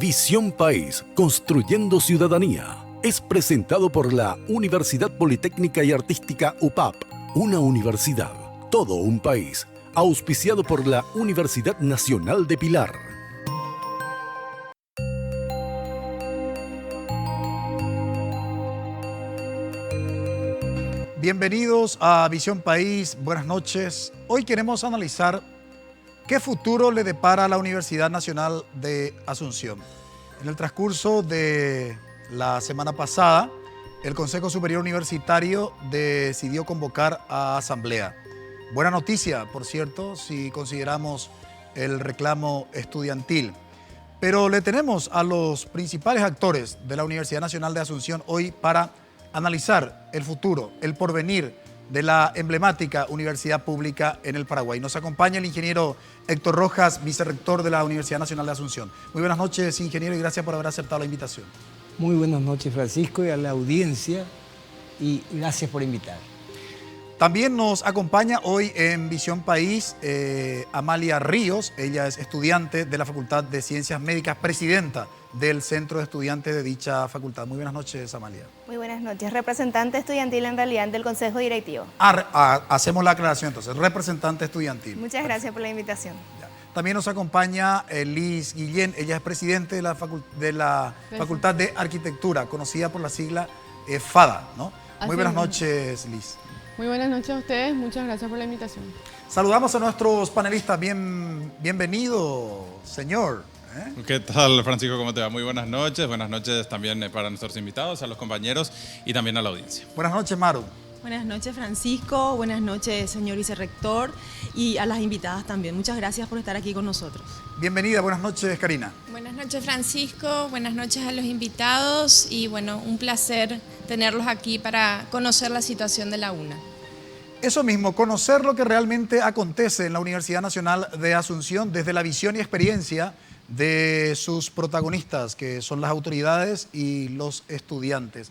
Visión País, construyendo ciudadanía. Es presentado por la Universidad Politécnica y Artística UPAP. Una universidad, todo un país. Auspiciado por la Universidad Nacional de Pilar. Bienvenidos a Visión País, buenas noches. Hoy queremos analizar qué futuro le depara a la Universidad Nacional de Asunción. En el transcurso de la semana pasada, el Consejo Superior Universitario decidió convocar a asamblea. Buena noticia, por cierto, si consideramos el reclamo estudiantil. Pero le tenemos a los principales actores de la Universidad Nacional de Asunción hoy para analizar el futuro, el porvenir de la emblemática universidad pública en el Paraguay. Nos acompaña el ingeniero Héctor Rojas, vicerrector de la Universidad Nacional de Asunción. Muy buenas noches, ingeniero, y gracias por haber aceptado la invitación. Muy buenas noches, Francisco, y a la audiencia, y gracias por invitar. También nos acompaña hoy en Visión País Amalia Ríos. Ella es estudiante de la Facultad de Ciencias Médicas, presidenta del Centro de Estudiantes de dicha facultad. Muy buenas noches, Amalia. Muy buenas noches. Representante estudiantil en realidad del Consejo Directivo. Hacemos la aclaración entonces, representante estudiantil. Muchas gracias por la invitación. Ya. También nos acompaña Liz Guillén. Ella es presidente de la Facultad de Arquitectura, conocida por la sigla FADA, ¿no? Muy buenas noches, Liz. Muy buenas noches a ustedes, muchas gracias por la invitación. Saludamos a nuestros panelistas, bienvenido, señor. ¿Qué tal, Francisco? ¿Cómo te va? Muy buenas noches también para nuestros invitados, a los compañeros y también a la audiencia. Buenas noches, Maru. Buenas noches, Francisco, buenas noches, señor vicerrector, y a las invitadas también. Muchas gracias por estar aquí con nosotros. Bienvenida, buenas noches, Karina. Buenas noches, Francisco, buenas noches a los invitados y bueno, un placer tenerlos aquí para conocer la situación de la UNA. Eso mismo, conocer lo que realmente acontece en la Universidad Nacional de Asunción desde la visión y experiencia de sus protagonistas, que son las autoridades y los estudiantes.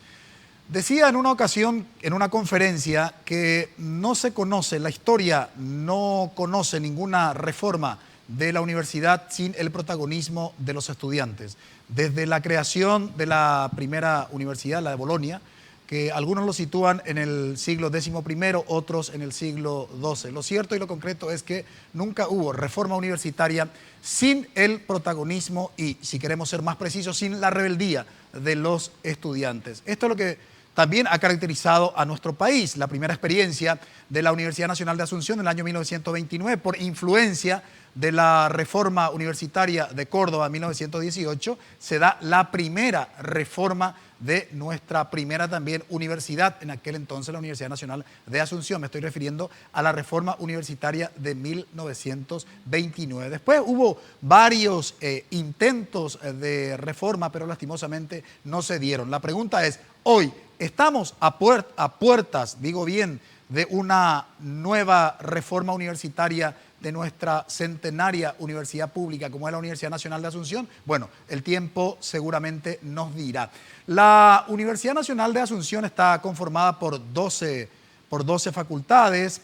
Decía en una ocasión, en una conferencia, que no se conoce, la historia no conoce ninguna reforma de la universidad sin el protagonismo de los estudiantes. Desde la creación de la primera universidad, la de Bolonia, que algunos lo sitúan en el siglo XI, otros en el siglo XII. Lo cierto y lo concreto es que nunca hubo reforma universitaria sin el protagonismo y, si queremos ser más precisos, sin la rebeldía de los estudiantes. Esto es lo que también ha caracterizado a nuestro país. La primera experiencia de la Universidad Nacional de Asunción en el año 1929, por influencia de la reforma universitaria de Córdoba en 1918, se da la primera reforma de nuestra primera también universidad, en aquel entonces la Universidad Nacional de Asunción. Me estoy refiriendo a la reforma universitaria de 1929. Después hubo varios intentos de reforma, pero lastimosamente no se dieron. La pregunta es, hoy estamos a puertas, digo bien, de una nueva reforma universitaria de nuestra centenaria universidad pública como es la Universidad Nacional de Asunción. Bueno, el tiempo seguramente nos dirá. La Universidad Nacional de Asunción está conformada por 12 facultades.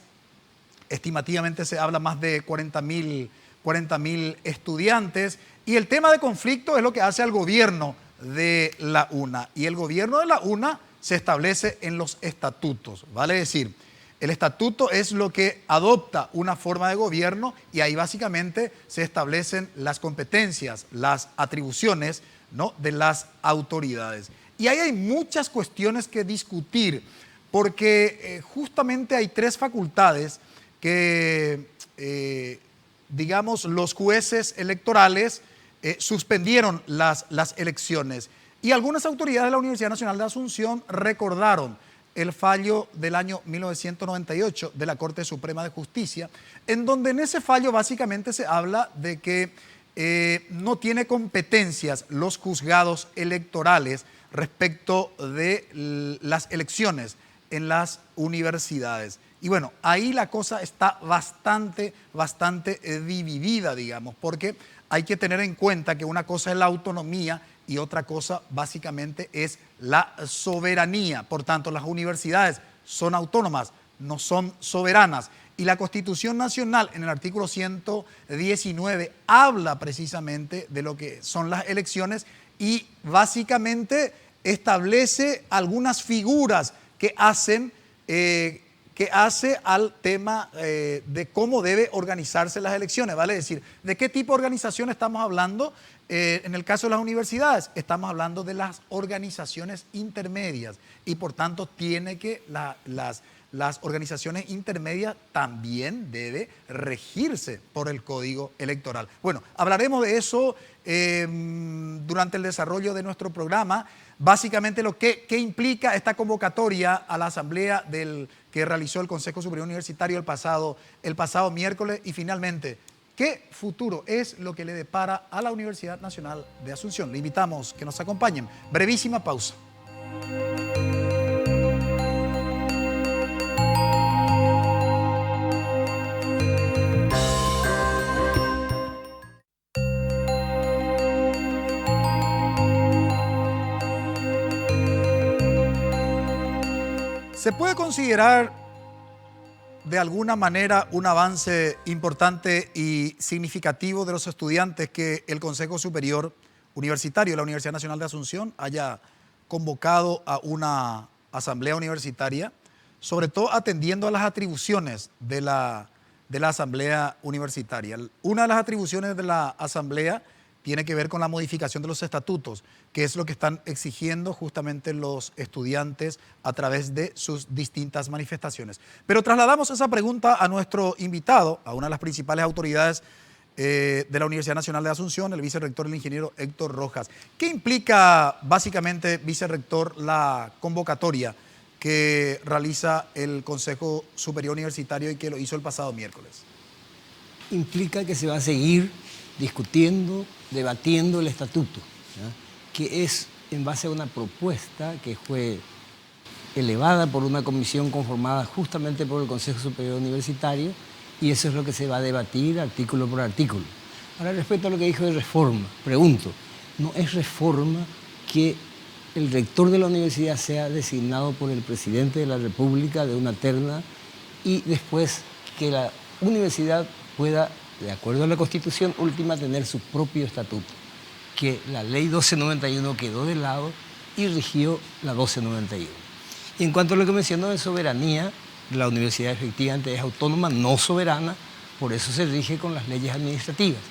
Estimativamente se habla más de 40.000 estudiantes. Y el tema de conflicto es lo que hace al gobierno de la UNA. Y el gobierno de la UNA se establece en los estatutos, vale decir, el estatuto es lo que adopta una forma de gobierno y ahí básicamente se establecen las competencias, las atribuciones, ¿no?, de las autoridades. Y ahí hay muchas cuestiones que discutir porque justamente hay tres facultades que, digamos, los jueces electorales suspendieron las elecciones. Y algunas autoridades de la Universidad Nacional de Asunción recordaron el fallo del año 1998 de la Corte Suprema de Justicia, en donde en ese fallo básicamente se habla de que no tiene competencias los juzgados electorales respecto de las elecciones en las universidades. Y bueno, ahí la cosa está bastante dividida, digamos, porque hay que tener en cuenta que una cosa es la autonomía y otra cosa básicamente es la soberanía. Por tanto, las universidades son autónomas, no son soberanas. Y la Constitución Nacional, en el artículo 119, habla precisamente de lo que son las elecciones y básicamente establece algunas figuras que hace al tema de cómo debe organizarse las elecciones, ¿vale? Es decir, ¿de qué tipo de organización estamos hablando? En el caso de las universidades, estamos hablando de las organizaciones intermedias y por tanto tiene que las organizaciones intermedias también debe regirse por el Código Electoral. Bueno, hablaremos de eso durante el desarrollo de nuestro programa. Básicamente qué implica esta convocatoria a la asamblea que realizó el Consejo Superior Universitario el pasado miércoles y finalmente, ¿qué futuro es lo que le depara a la Universidad Nacional de Asunción? Le invitamos que nos acompañen. Brevísima pausa. ¿Se puede considerar de alguna manera un avance importante y significativo de los estudiantes que el Consejo Superior Universitario de la Universidad Nacional de Asunción haya convocado a una asamblea universitaria, sobre todo atendiendo a las atribuciones de la asamblea universitaria? Una de las atribuciones de la asamblea tiene que ver con la modificación de los estatutos, que es lo que están exigiendo justamente los estudiantes a través de sus distintas manifestaciones. Pero trasladamos esa pregunta a nuestro invitado, a una de las principales autoridades de la Universidad Nacional de Asunción, el vicerrector, el ingeniero Héctor Rojas. ¿Qué implica básicamente, vicerrector, la convocatoria que realiza el Consejo Superior Universitario y que lo hizo el pasado miércoles? Implica que se va a seguir discutiendo, debatiendo el estatuto, ¿ya? Que es en base a una propuesta que fue elevada por una comisión conformada justamente por el Consejo Superior Universitario, y eso es lo que se va a debatir artículo por artículo. Ahora, respecto a lo que dijo de reforma, pregunto, ¿no es reforma que el rector de la universidad sea designado por el presidente de la República de una terna y después que la universidad pueda, de acuerdo a la Constitución última, tener su propio estatuto? Que la ley 1291 quedó de lado y rigió la 1291. Y en cuanto a lo que mencionó de soberanía, la universidad efectivamente es autónoma, no soberana, por eso se rige con las leyes administrativas.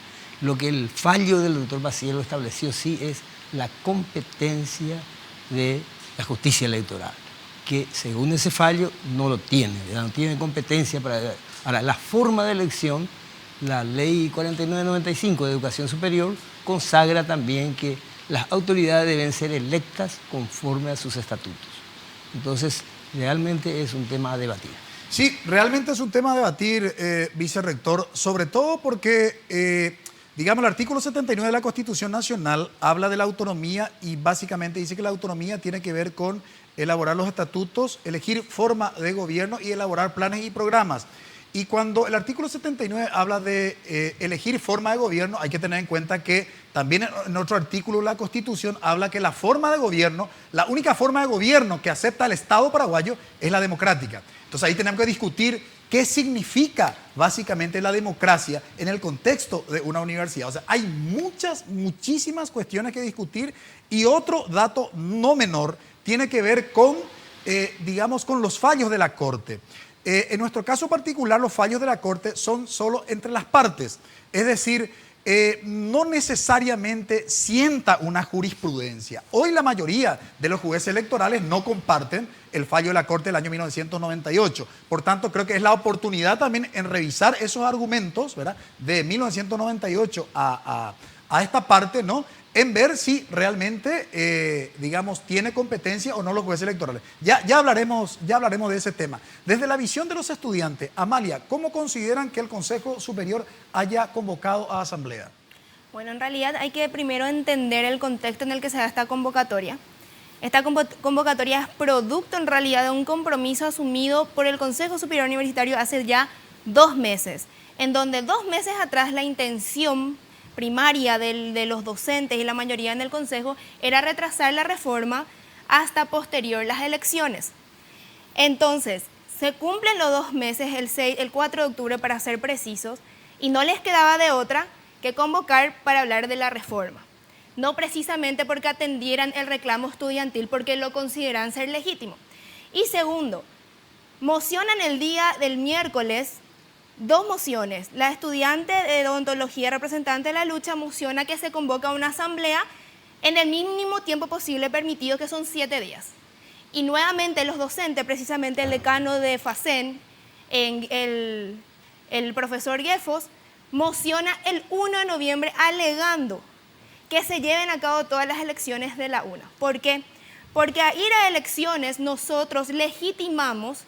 Lo que el fallo del doctor Bacielo estableció sí es la competencia de la justicia electoral, que según ese fallo no lo tiene, no tiene competencia para... Ahora, la forma de elección, la ley 4995 de educación superior consagra también que las autoridades deben ser electas conforme a sus estatutos. Entonces, realmente es un tema a debatir. Sí, realmente es un tema a debatir, vicerrector, sobre todo porque, digamos, el artículo 79 de la Constitución Nacional habla de la autonomía y básicamente dice que la autonomía tiene que ver con elaborar los estatutos, elegir forma de gobierno y elaborar planes y programas. Y cuando el artículo 79 habla de elegir forma de gobierno, hay que tener en cuenta que también en otro artículo de la Constitución habla que la forma de gobierno, la única forma de gobierno que acepta el Estado paraguayo es la democrática. Entonces ahí tenemos que discutir qué significa básicamente la democracia en el contexto de una universidad. O sea, hay muchísimas cuestiones que discutir y otro dato no menor tiene que ver con, digamos, con los fallos de la Corte. En nuestro caso particular, los fallos de la Corte son solo entre las partes, es decir, no necesariamente sienta una jurisprudencia. Hoy la mayoría de los jueces electorales no comparten el fallo de la Corte del año 1998. Por tanto, creo que es la oportunidad también en revisar esos argumentos, ¿verdad?, de 1998 a esta parte, ¿no?, en ver si realmente, digamos, tiene competencia o no los jueces electorales. Ya hablaremos de ese tema. Desde la visión de los estudiantes, Amalia, ¿cómo consideran que el Consejo Superior haya convocado a asamblea? Bueno, en realidad hay que primero entender el contexto en el que se da esta convocatoria. Esta convocatoria es producto en realidad de un compromiso asumido por el Consejo Superior Universitario hace ya 2 meses, en donde 2 meses atrás la intención primaria de los docentes y la mayoría en el Consejo era retrasar la reforma hasta posterior las elecciones. Entonces, Se cumplen los 2 meses, el 4 de octubre para ser precisos, y no les quedaba de otra que convocar para hablar de la reforma. No precisamente porque atendieran el reclamo estudiantil, porque lo consideran ser legítimo. Y segundo, mocionan el día del miércoles 2 mociones. La estudiante de odontología representante de la lucha mociona que se convoca a una asamblea en el mínimo tiempo posible permitido, que son 7 días. Y nuevamente los docentes, precisamente el decano de FACEN, el profesor Guefos, mociona el 1 de noviembre alegando que se lleven a cabo todas las elecciones de la UNA. ¿Por qué? Porque a ir a elecciones nosotros legitimamos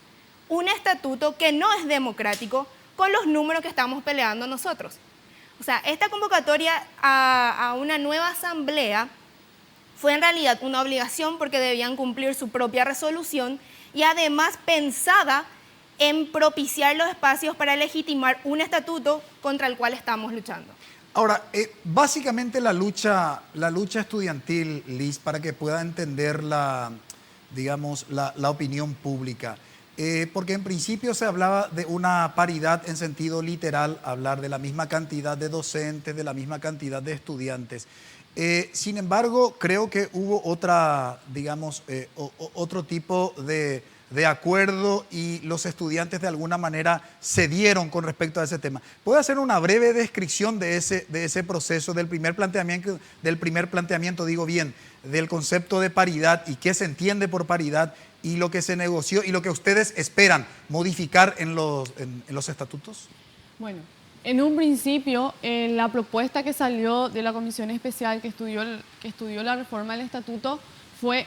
un estatuto que no es democrático con los números que estamos peleando nosotros. O sea, esta convocatoria a una nueva asamblea fue en realidad una obligación porque debían cumplir su propia resolución y además pensada en propiciar los espacios para legitimar un estatuto contra el cual estamos luchando. Ahora, básicamente la lucha estudiantil, Liz, para que pueda entender la opinión pública, porque en principio se hablaba de una paridad en sentido literal, hablar de la misma cantidad de docentes, de la misma cantidad de estudiantes. Sin embargo, creo que hubo otro tipo de acuerdo y los estudiantes de alguna manera cedieron con respecto a ese tema. ¿Puede hacer una breve descripción de ese proceso, del primer planteamiento, del concepto de paridad y qué se entiende por paridad y lo que se negoció y lo que ustedes esperan modificar en los estatutos? Bueno, en un principio, la propuesta que salió de la comisión especial que estudió la reforma del estatuto fue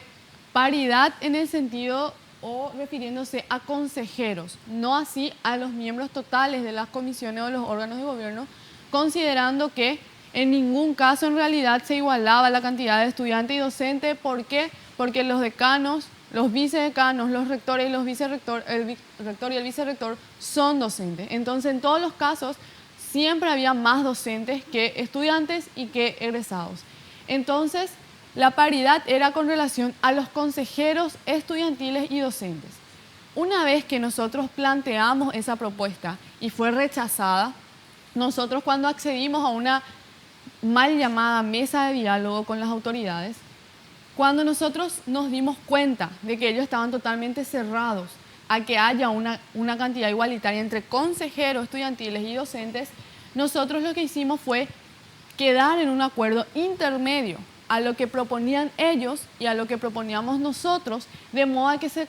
paridad en el sentido o refiriéndose a consejeros, no así a los miembros totales de las comisiones o los órganos de gobierno, considerando que en ningún caso en realidad se igualaba la cantidad de estudiantes y docentes. ¿Por qué? Porque los decanos, los vicedecanos, los rectores y los vicerrectores, el rector y el vicerrector son docentes. Entonces, en todos los casos, siempre había más docentes que estudiantes y que egresados. Entonces, la paridad era con relación a los consejeros estudiantiles y docentes. Una vez que nosotros planteamos esa propuesta y fue rechazada, nosotros cuando accedimos a una mal llamada mesa de diálogo con las autoridades, cuando nosotros nos dimos cuenta de que ellos estaban totalmente cerrados a que haya una cantidad igualitaria entre consejeros estudiantiles y docentes, nosotros lo que hicimos fue quedar en un acuerdo intermedio a lo que proponían ellos y a lo que proponíamos nosotros, de modo a que se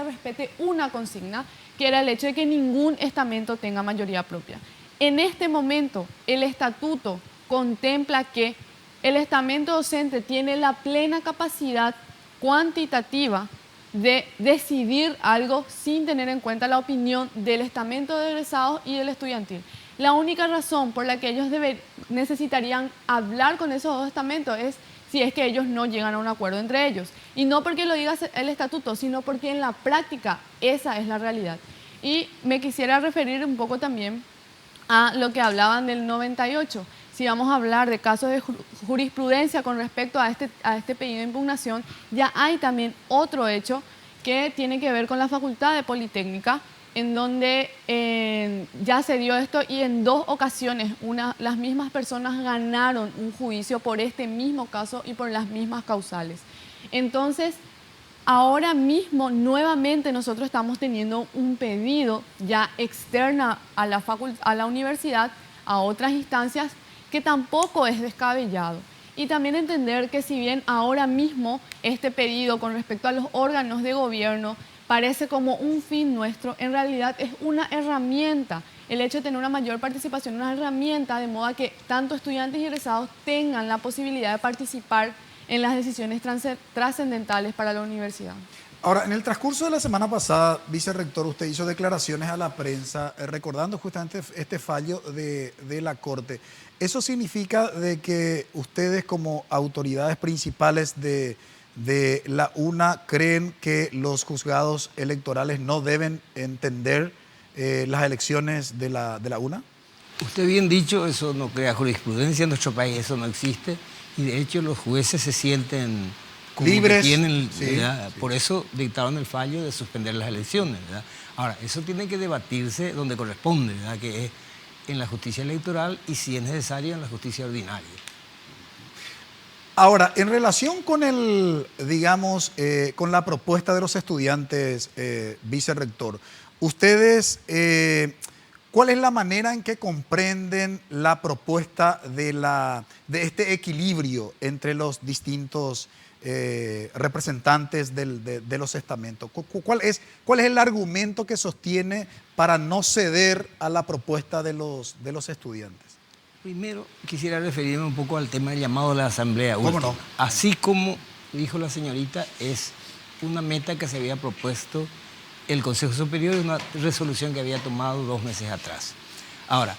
respete una consigna, que era el hecho de que ningún estamento tenga mayoría propia. En este momento, el estatuto contempla que el estamento docente tiene la plena capacidad cuantitativa de decidir algo sin tener en cuenta la opinión del estamento de egresados y del estudiantil. La única razón por la que ellos necesitarían hablar con esos dos estamentos es si es que ellos no llegan a un acuerdo entre ellos. Y no porque lo diga el estatuto, sino porque en la práctica esa es la realidad. Y me quisiera referir un poco también a lo que hablaban del 98. Si vamos a hablar de casos de jurisprudencia con respecto a este pedido de impugnación, ya hay también otro hecho que tiene que ver con la Facultad de Politécnica, en donde ya se dio esto y en 2 ocasiones las mismas personas ganaron un juicio por este mismo caso y por las mismas causales. Entonces, ahora mismo nuevamente nosotros estamos teniendo un pedido ya externa a la universidad, a otras instancias, que tampoco es descabellado. Y también entender que si bien ahora mismo este pedido con respecto a los órganos de gobierno parece como un fin nuestro, en realidad es una herramienta. El hecho de tener una mayor participación es una herramienta de modo a que tanto estudiantes y egresados tengan la posibilidad de participar en las decisiones trascendentales para la universidad. Ahora, en el transcurso de la semana pasada, vicerrector, usted hizo declaraciones a la prensa recordando justamente este fallo de la Corte. ¿Eso significa de que ustedes como autoridades principales de la UNA creen que los juzgados electorales no deben entender las elecciones de la UNA? Usted bien dicho, eso no crea jurisprudencia en nuestro país, eso no existe. Y de hecho los jueces se sienten como libres. que tienen, Sí, ¿verdad? sí. Por eso dictaron el fallo de suspender las elecciones, ¿verdad? Ahora, eso tiene que debatirse donde corresponde, ¿verdad? Que es en la justicia electoral y, si es necesario, en la justicia ordinaria. Ahora, en relación con digamos, con la propuesta de los estudiantes, vicerrector, ustedes, ¿cuál es la manera en que comprenden la propuesta de este equilibrio entre los distintos representantes de los estamentos? ¿Cuál es el argumento que sostiene para no ceder a la propuesta de los estudiantes? Primero, quisiera referirme un poco al tema del llamado a la Asamblea ¿Cómo última. no? Así como dijo la señorita, es una meta que se había propuesto el Consejo Superior y una resolución que había tomado 2 meses atrás. Ahora,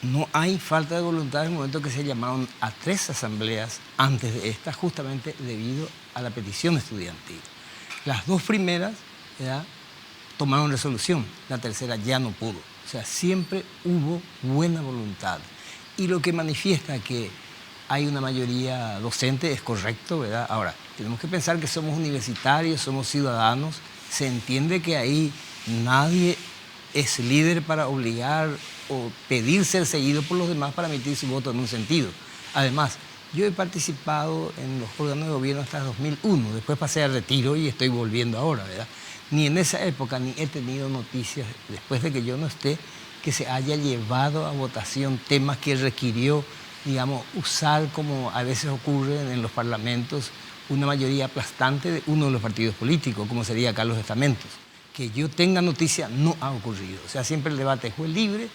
no hay falta de voluntad en el momento que se llamaron a 3 asambleas antes de esta, justamente debido a la petición estudiantil. Las 2 primeras, ¿verdad?, tomaron resolución, la tercera ya no pudo. O sea, siempre hubo buena voluntad. Y lo que manifiesta que hay una mayoría docente es correcto, ¿verdad? Ahora, tenemos que pensar que somos universitarios, somos ciudadanos. Se entiende que ahí nadie es líder para obligar o pedir ser seguido por los demás para emitir su voto en un sentido. Además, yo he participado en los órganos de gobierno hasta 2001, después pasé a retiro y estoy volviendo ahora, ¿verdad? Ni en esa época ni he tenido noticias, después de que yo no esté, que se haya llevado a votación temas que requirió, digamos, usar, como a veces ocurre en los parlamentos, una mayoría aplastante de uno de los partidos políticos, como sería acá los estamentos. Que yo tenga noticia no ha ocurrido. O sea, siempre el debate fue libre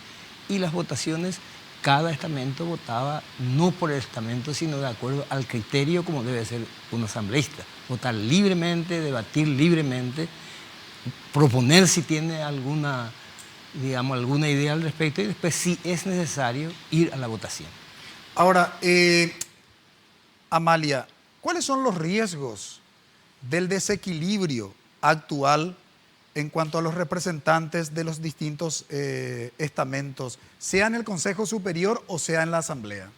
y las votaciones, cada estamento votaba no por el estamento, sino de acuerdo al criterio como debe ser un asambleísta. Votar libremente, debatir libremente, proponer si tiene alguna, digamos, alguna idea al respecto y después, si es necesario, ir a la votación. Ahora, Amalia, ¿cuáles son los riesgos del desequilibrio actual en cuanto a los representantes de los distintos estamentos, sea en el Consejo Superior o sea en la Asamblea?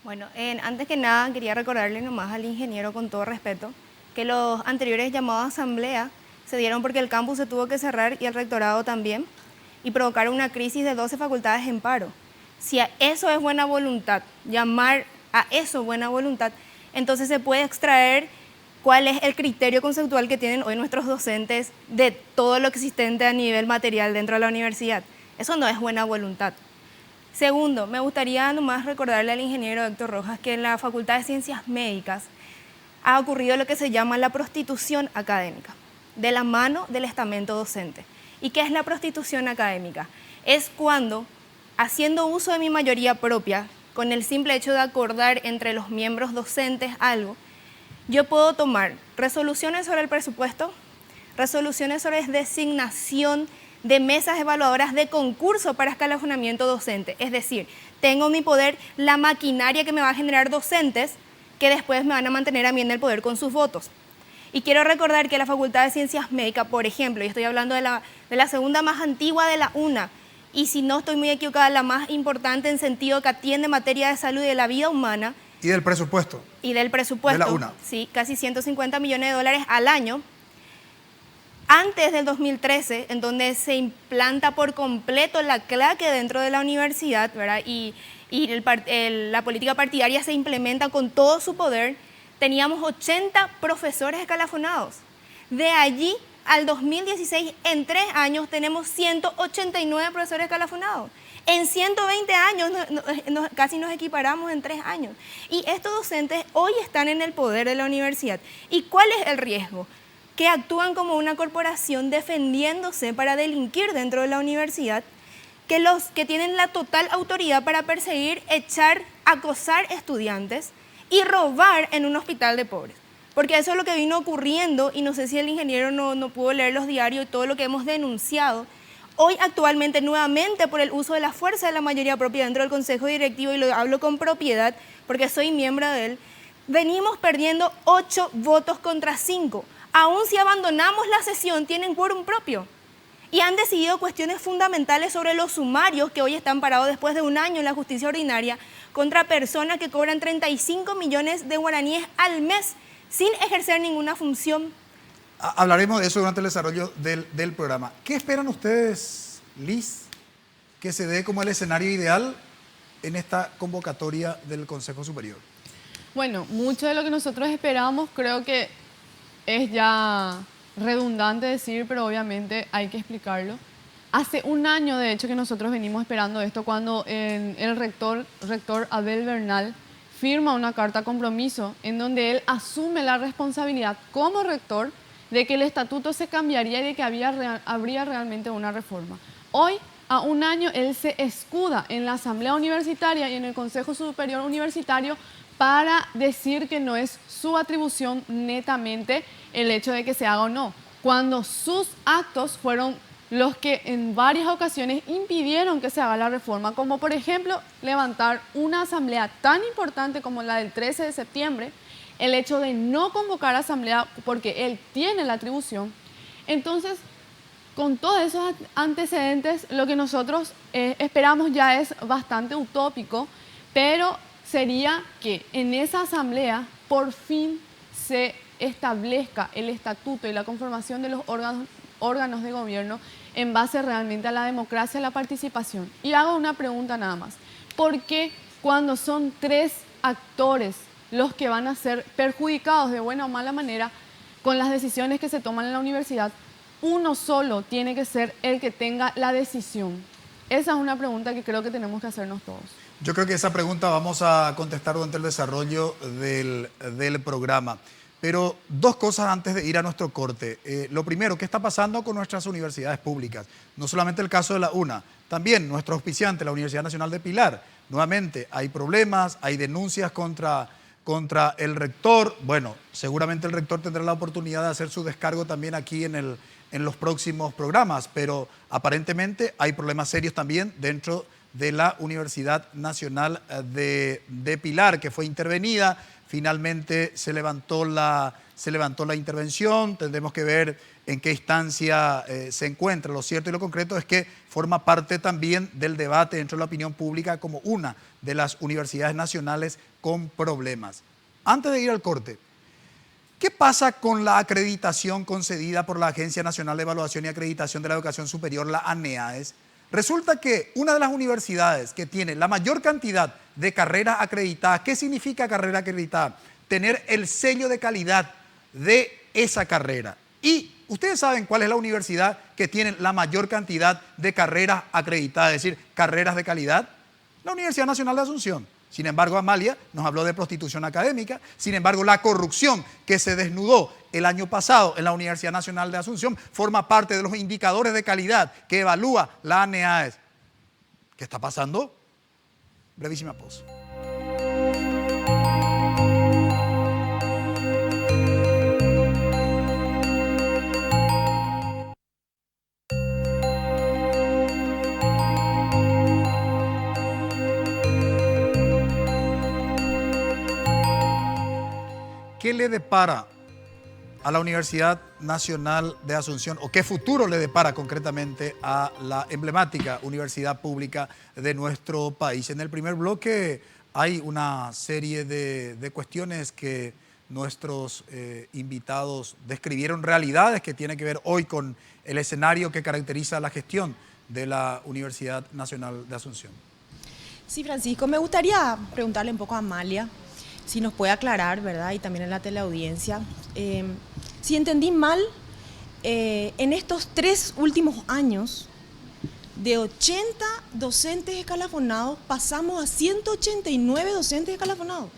Bueno, antes que nada quería recordarle nomás al ingeniero, con todo respeto, que los anteriores llamados a asamblea se dieron porque el campus se tuvo que cerrar y el rectorado también, y provocaron una crisis de 12 facultades en paro. Si a eso es buena voluntad, llamar a eso buena voluntad, entonces se puede extraer cuál es el criterio conceptual que tienen hoy nuestros docentes de todo lo existente a nivel material dentro de la universidad. Eso no es buena voluntad. Segundo, me gustaría nomás recordarle al ingeniero Héctor Rojas que en la Facultad de Ciencias Médicas ha ocurrido lo que se llama la prostitución académica, de la mano del estamento docente. ¿Y qué es la prostitución académica? Es cuando, haciendo uso de mi mayoría propia, con el simple hecho de acordar entre los miembros docentes algo, yo puedo tomar resoluciones sobre el presupuesto, resoluciones sobre designación de mesas evaluadoras de concurso para escalonamiento docente. Es decir, tengo en mi poder la maquinaria que me va a generar docentes que después me van a mantener a mí en el poder con sus votos. Y quiero recordar que la Facultad de Ciencias Médicas, por ejemplo, y estoy hablando de la segunda más antigua de la UNA, y si no estoy muy equivocada, la más importante en sentido que atiende materia de salud y de la vida humana. Y del presupuesto. Y del presupuesto. De la UNA. Sí, casi 150 millones de dólares al año. Antes del 2013, en donde se implanta por completo la claque dentro de la universidad, ¿verdad? Y la política partidaria se implementa con todo su poder, teníamos 80 profesores escalafonados. De allí al 2016, en 3 años, tenemos 189 profesores escalafonados. En 120 años, casi nos equiparamos en 3 años. Y estos docentes hoy están en el poder de la universidad. ¿Y cuál es el riesgo? Que actúan como una corporación defendiéndose para delinquir dentro de la universidad, que tienen la total autoridad para perseguir, echar, acosar estudiantes y robar en un hospital de pobres. Porque eso es lo que vino ocurriendo, y no sé si el ingeniero no pudo leer los diarios y todo lo que hemos denunciado. Hoy actualmente nuevamente por el uso de la fuerza de la mayoría propia dentro del Consejo Directivo, y lo hablo con propiedad porque soy miembro de él, venimos perdiendo 8 votos contra 5. Aún si abandonamos la sesión, tienen quórum propio. Y han decidido cuestiones fundamentales sobre los sumarios que hoy están parados después de 1 año en la justicia ordinaria contra personas que cobran 35 millones de guaraníes al mes sin ejercer ninguna función. Hablaremos de eso durante el desarrollo del programa. ¿Qué esperan ustedes, Liz, que se dé como el escenario ideal en esta convocatoria del Consejo Superior? Bueno, mucho de lo que nosotros esperamos creo que es ya redundante decir, pero obviamente hay que explicarlo. Hace un año, de hecho, que nosotros venimos esperando esto, cuando el rector Abel Bernal firma una carta compromiso en donde él asume la responsabilidad como rector de que el estatuto se cambiaría y de que habría realmente una reforma. Hoy, a un año, él se escuda en la Asamblea Universitaria y en el Consejo Superior Universitario para decir que no es su atribución netamente el hecho de que se haga o no, cuando sus actos fueron los que en varias ocasiones impidieron que se haga la reforma, como por ejemplo levantar una asamblea tan importante como la del 13 de septiembre, el hecho de no convocar asamblea porque él tiene la atribución. Entonces, con todos esos antecedentes, lo que nosotros esperamos ya es bastante utópico, pero sería que en esa asamblea por fin se establezca el estatuto y la conformación de los órganos de gobierno en base realmente a la democracia y la participación. Y hago una pregunta nada más. ¿Por qué cuando son 3 actores los que van a ser perjudicados de buena o mala manera con las decisiones que se toman en la universidad, uno solo tiene que ser el que tenga la decisión? Esa es una pregunta que creo que tenemos que hacernos todos. Yo creo que esa pregunta vamos a contestar durante el desarrollo del programa. Pero 2 cosas antes de ir a nuestro corte. Lo primero, ¿qué está pasando con nuestras universidades públicas? No solamente el caso de la UNA, también nuestro auspiciante, la Universidad Nacional de Pilar. Nuevamente, hay problemas, hay denuncias contra el rector. Bueno, seguramente el rector tendrá la oportunidad de hacer su descargo también aquí en los próximos programas, pero aparentemente hay problemas serios también dentro de la Universidad Nacional de Pilar, que fue intervenida. Finalmente se levantó la intervención, tendremos que ver en qué instancia se encuentra. Lo cierto y lo concreto es que forma parte también del debate dentro de la opinión pública como una de las universidades nacionales con problemas. Antes de ir al corte, ¿qué pasa con la acreditación concedida por la Agencia Nacional de Evaluación y Acreditación de la Educación Superior, la ANEAES? Resulta que una de las universidades que tiene la mayor cantidad de carreras acreditadas, ¿qué significa carrera acreditada? Tener el sello de calidad de esa carrera. Y ustedes saben cuál es la universidad que tiene la mayor cantidad de carreras acreditadas, es decir, carreras de calidad. La Universidad Nacional de Asunción. Sin embargo, Amalia nos habló de prostitución académica. Sin embargo, la corrupción que se desnudó el año pasado en la Universidad Nacional de Asunción forma parte de los indicadores de calidad que evalúa la ANEAES. ¿Qué está pasando? Brevísima pausa. ¿Qué le depara a la Universidad Nacional de Asunción o qué futuro le depara concretamente a la emblemática universidad pública de nuestro país? En el primer bloque hay una serie de cuestiones que nuestros invitados describieron, realidades que tienen que ver hoy con el escenario que caracteriza la gestión de la Universidad Nacional de Asunción. Sí, Francisco, me gustaría preguntarle un poco a Amalia, si nos puede aclarar, ¿verdad? Y también en la teleaudiencia. Si entendí mal, en estos 3 últimos años, de 80 docentes escalafonados, pasamos a 189 docentes escalafonados.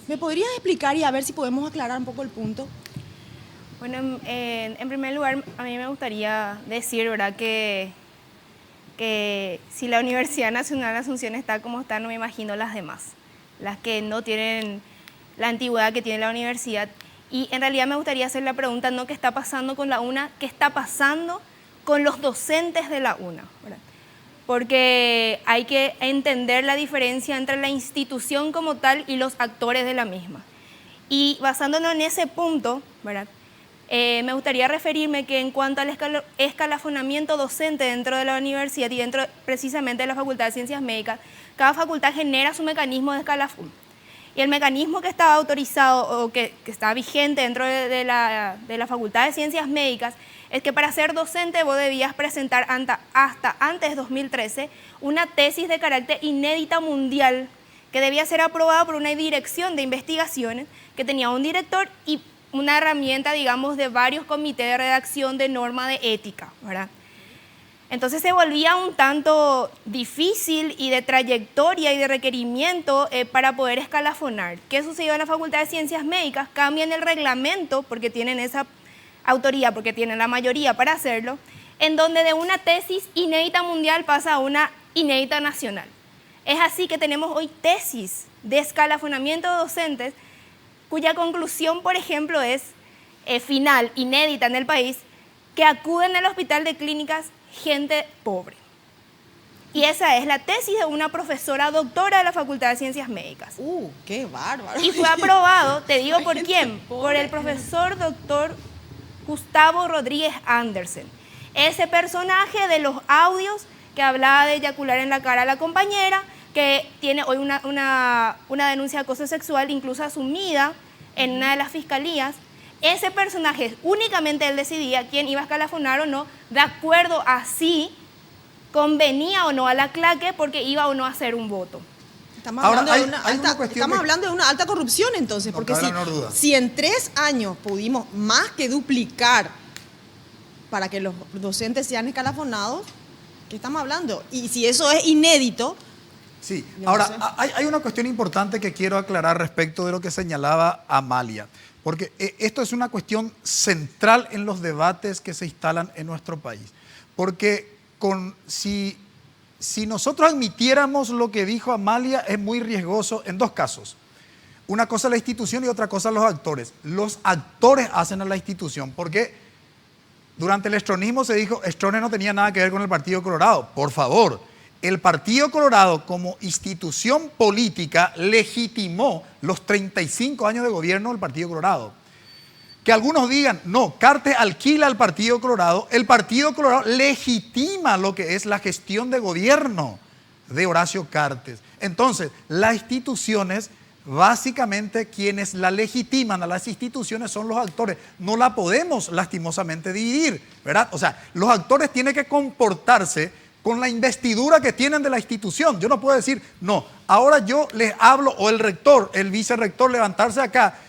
¿Me podrías explicar y a ver si podemos aclarar un poco el punto? Bueno, en primer lugar, a mí me gustaría decir, ¿verdad?, que si la Universidad Nacional de Asunción está como está, no me imagino las demás, las que no tienen la antigüedad que tiene la universidad. Y en realidad me gustaría hacer la pregunta, no qué está pasando con la UNA, qué está pasando con los docentes de la UNA, ¿verdad? Porque hay que entender la diferencia entre la institución como tal y los actores de la misma. Y basándonos en ese punto, ¿verdad?, me gustaría referirme que en cuanto al escalafonamiento docente dentro de la universidad y dentro precisamente de la Facultad de Ciencias Médicas, cada facultad genera su mecanismo de escalafón. Y el mecanismo que estaba autorizado o que está vigente dentro de la Facultad de Ciencias Médicas es que para ser docente vos debías presentar hasta antes de 2013 una tesis de carácter inédita mundial que debía ser aprobada por una dirección de investigaciones que tenía un director y una herramienta, digamos, de varios comités de redacción de norma de ética, ¿verdad? Entonces se volvía un tanto difícil y de trayectoria y de requerimiento para poder escalafonar. ¿Qué sucedió en la Facultad de Ciencias Médicas? Cambian el reglamento porque tienen esa autoridad, porque tienen la mayoría para hacerlo, en donde de una tesis inédita mundial pasa a una inédita nacional. Es así que tenemos hoy tesis de escalafonamiento de docentes cuya conclusión, por ejemplo, es final, inédita en el país, que acuden al hospital de clínicas gente pobre. Y esa es la tesis de una profesora doctora de la Facultad de Ciencias Médicas. ¡Qué bárbaro! Y fue aprobado, te digo por quién, por el profesor doctor Gustavo Rodríguez Andersen. Ese personaje de los audios que hablaba de eyacular en la cara a la compañera, que tiene hoy una denuncia de acoso sexual incluso asumida en una de las fiscalías. Ese personaje, únicamente él decidía quién iba a escalafonar o no, de acuerdo a si convenía o no a la claque porque iba o no a hacer un voto. Estamos hablando de una alta corrupción entonces, porque si en 3 años pudimos más que duplicar para que los docentes sean escalafonados, ¿qué estamos hablando? Y si eso es inédito... Sí, ahora hay una cuestión importante que quiero aclarar respecto de lo que señalaba Amalia, porque esto es una cuestión central en los debates que se instalan en nuestro país, porque si nosotros admitiéramos lo que dijo Amalia es muy riesgoso en 2 casos. Una cosa la institución y otra cosa los actores. Los actores hacen a la institución, porque durante el estronismo se dijo Stroessner no tenía nada que ver con el Partido Colorado. Por favor, el Partido Colorado como institución política legitimó los 35 años de gobierno del Partido Colorado. Que algunos digan, no, Cartes alquila al Partido Colorado, el Partido Colorado legitima lo que es la gestión de gobierno de Horacio Cartes. Entonces, las instituciones, básicamente quienes la legitiman a las instituciones son los actores. No la podemos lastimosamente dividir, ¿verdad? O sea, los actores tienen que comportarse con la investidura que tienen de la institución. Yo no puedo decir, no, ahora yo les hablo, o el rector, el vicerrector, levantarse acá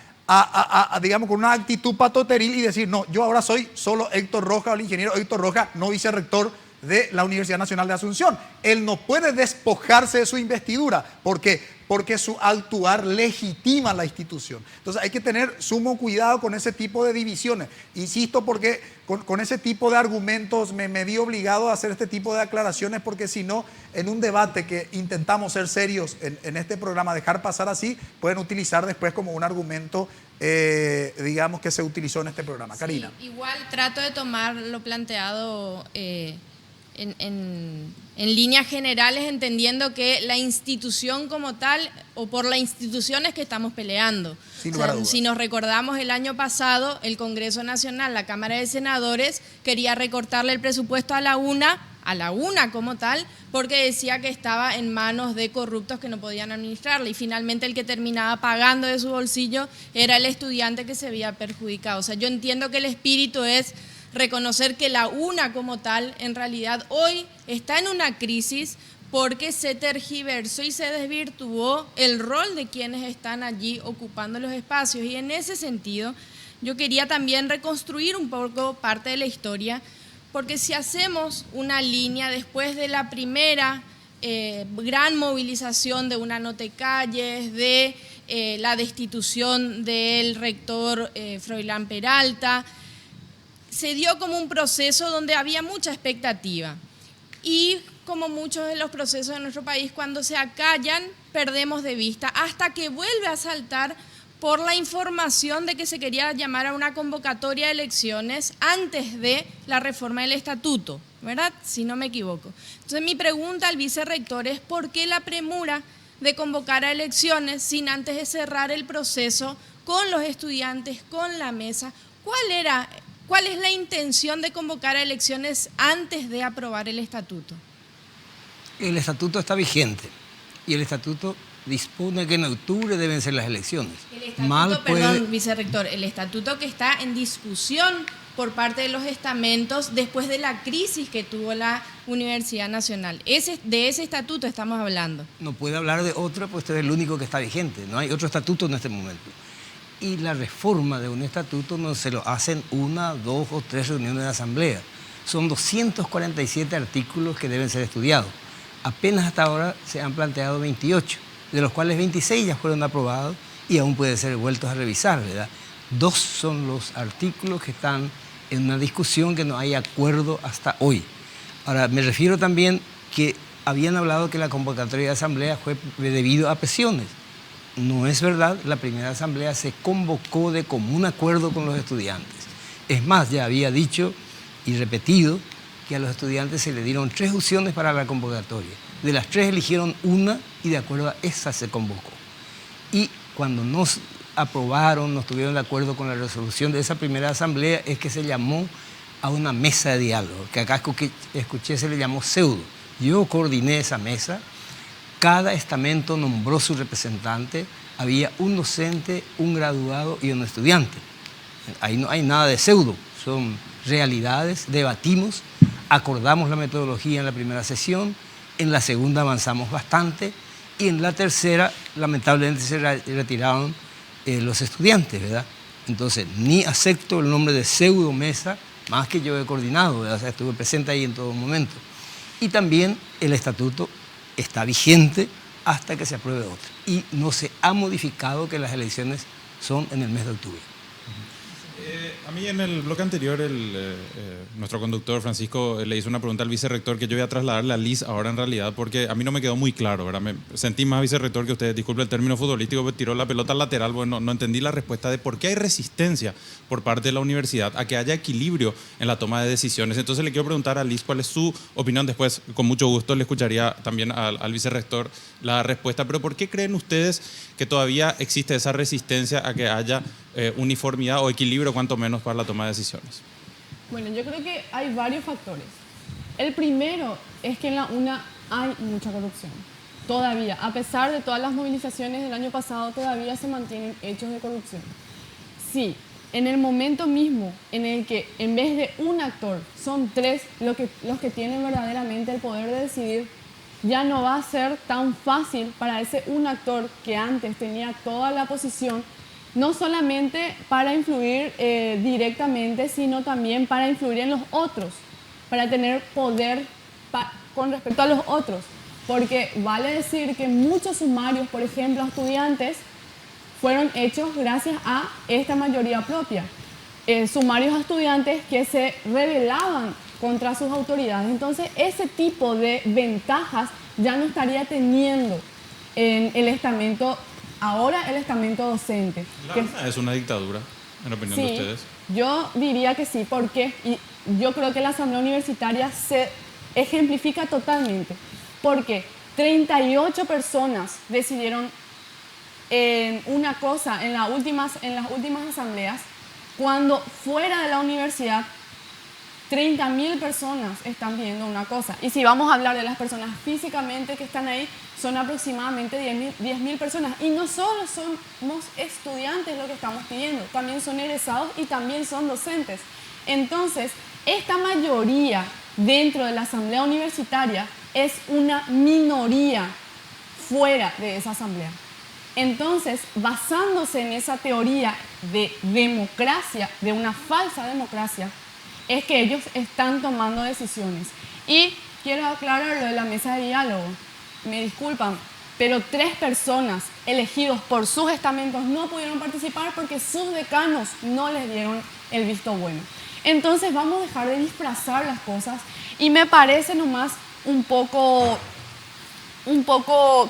digamos, con una actitud patoteril y decir, no, yo ahora soy solo Héctor Rojas, o el ingeniero Héctor Rojas, no vicerrector de la Universidad Nacional de Asunción. Él no puede despojarse de su investidura. ¿Por qué? Porque su actuar legitima la institución. Entonces hay que tener sumo cuidado con ese tipo de divisiones. Insisto, porque con ese tipo de argumentos me vi obligado a hacer este tipo de aclaraciones, porque si no, en un debate que intentamos ser serios en este programa, dejar pasar así, pueden utilizar después como un argumento, digamos, que se utilizó en este programa. Karina. Sí, igual trato de tomar lo planteado en líneas generales, entendiendo que la institución como tal, o por la institución es que estamos peleando. Sin lugar a dudas. Si nos recordamos, el año pasado el Congreso Nacional, la Cámara de Senadores, quería recortarle el presupuesto a la UNA como tal, porque decía que estaba en manos de corruptos que no podían administrarla, y finalmente el que terminaba pagando de su bolsillo era el estudiante que se veía perjudicado. O sea, yo entiendo que el espíritu es reconocer que la UNA como tal, en realidad, hoy está en una crisis porque se tergiversó y se desvirtuó el rol de quienes están allí ocupando los espacios. Y en ese sentido, yo quería también reconstruir un poco parte de la historia, porque si hacemos una línea después de la primera gran movilización de Una No Te Calles, de la destitución del rector Froilán Peralta, se dio como un proceso donde había mucha expectativa, y como muchos de los procesos de nuestro país, cuando se acallan perdemos de vista hasta que vuelve a saltar por la información de que se quería llamar a una convocatoria de elecciones antes de la reforma del estatuto, ¿verdad? Si no me equivoco. Entonces mi pregunta al vicerrector es ¿por qué la premura de convocar a elecciones sin antes de cerrar el proceso con los estudiantes, con la mesa? ¿Cuál es la intención de convocar a elecciones antes de aprobar el estatuto? El estatuto está vigente y el estatuto dispone que en octubre deben ser las elecciones. El estatuto, perdón, vicerrector, el estatuto que está en discusión por parte de los estamentos después de la crisis que tuvo la Universidad Nacional. De ese estatuto estamos hablando. No puede hablar de otro, pues este es el único que está vigente. No hay otro estatuto en este momento. Y la reforma de un estatuto no se lo hacen 1, 2 o 3 reuniones de asamblea. Son 247 artículos que deben ser estudiados. Apenas hasta ahora se han planteado 28, de los cuales 26 ya fueron aprobados y aún pueden ser vueltos a revisar, ¿verdad? 2 son los artículos que están en una discusión que no hay acuerdo hasta hoy. Ahora, me refiero también que habían hablado que la convocatoria de asamblea fue debido a presiones. No es verdad, la primera asamblea se convocó de común acuerdo con los estudiantes. Es más, ya había dicho y repetido que a los estudiantes se le dieron 3 opciones para la convocatoria. De las 3 eligieron una y de acuerdo a esa se convocó. Y cuando nos aprobaron, no estuvieron de acuerdo con la resolución de esa primera asamblea, es que se llamó a una mesa de diálogo, que acá escuché se le llamó pseudo. Yo coordiné esa mesa, cada estamento nombró su representante, había un docente, un graduado y un estudiante. Ahí no hay nada de pseudo, son realidades, debatimos, acordamos la metodología en la primera sesión, en la segunda avanzamos bastante y en la tercera lamentablemente se retiraron los estudiantes, ¿verdad? Entonces, ni acepto el nombre de pseudo mesa, más que yo he coordinado, ¿verdad? O sea, estuve presente ahí en todo momento. Y también el estatuto está vigente hasta que se apruebe otro. Y no se ha modificado que las elecciones son en el mes de octubre. A mí en el bloque anterior nuestro conductor Francisco le hizo una pregunta al vicerrector que yo voy a trasladarle a Liz ahora en realidad porque a mí no me quedó muy claro, ¿verdad? Me sentí más vicerrector que usted, disculpe el término futbolístico, pero tiró la pelota lateral, bueno, no entendí la respuesta de por qué hay resistencia por parte de la universidad a que haya equilibrio en la toma de decisiones. Entonces le quiero preguntar a Liz cuál es su opinión, después con mucho gusto le escucharía también al vicerrector la respuesta, pero ¿por qué creen ustedes que todavía existe esa resistencia a que haya uniformidad o equilibrio cuanto menos para la toma de decisiones? Bueno, yo creo que hay varios factores. El primero es que en la UNA hay mucha corrupción. Todavía, a pesar de todas las movilizaciones del año pasado, todavía se mantienen hechos de corrupción. Sí, en el momento mismo en el que en vez de un actor son 3 los que tienen verdaderamente el poder de decidir, ya no va a ser tan fácil para ese un actor que antes tenía toda la posición, no solamente para influir directamente, sino también para influir en los otros, para tener poder con respecto a los otros. Porque vale decir que muchos sumarios, por ejemplo, a estudiantes, fueron hechos gracias a esta mayoría propia. Sumarios a estudiantes que se rebelaban contra sus autoridades. Entonces, ese tipo de ventajas ya no estaría teniendo en el estamento. Ahora el estamento docente. ¿Es una dictadura, en opinión de ustedes? Yo diría que sí, porque yo creo que la Asamblea Universitaria se ejemplifica totalmente. Porque 38 personas decidieron una cosa en las últimas asambleas, cuando fuera de la universidad 30.000 personas están viendo una cosa. Y si vamos a hablar de las personas físicamente que están ahí, son aproximadamente 10.000 personas. Y no solo somos estudiantes lo que estamos pidiendo, también son egresados y también son docentes. Entonces, esta mayoría dentro de la asamblea universitaria es una minoría fuera de esa asamblea. Entonces, basándose en esa teoría de democracia, de una falsa democracia, es que ellos están tomando decisiones. Y quiero aclarar lo de la mesa de diálogo. Me disculpan, pero 3 personas elegidos por sus estamentos no pudieron participar porque sus decanos no les dieron el visto bueno. Entonces vamos a dejar de disfrazar las cosas y me parece nomás un poco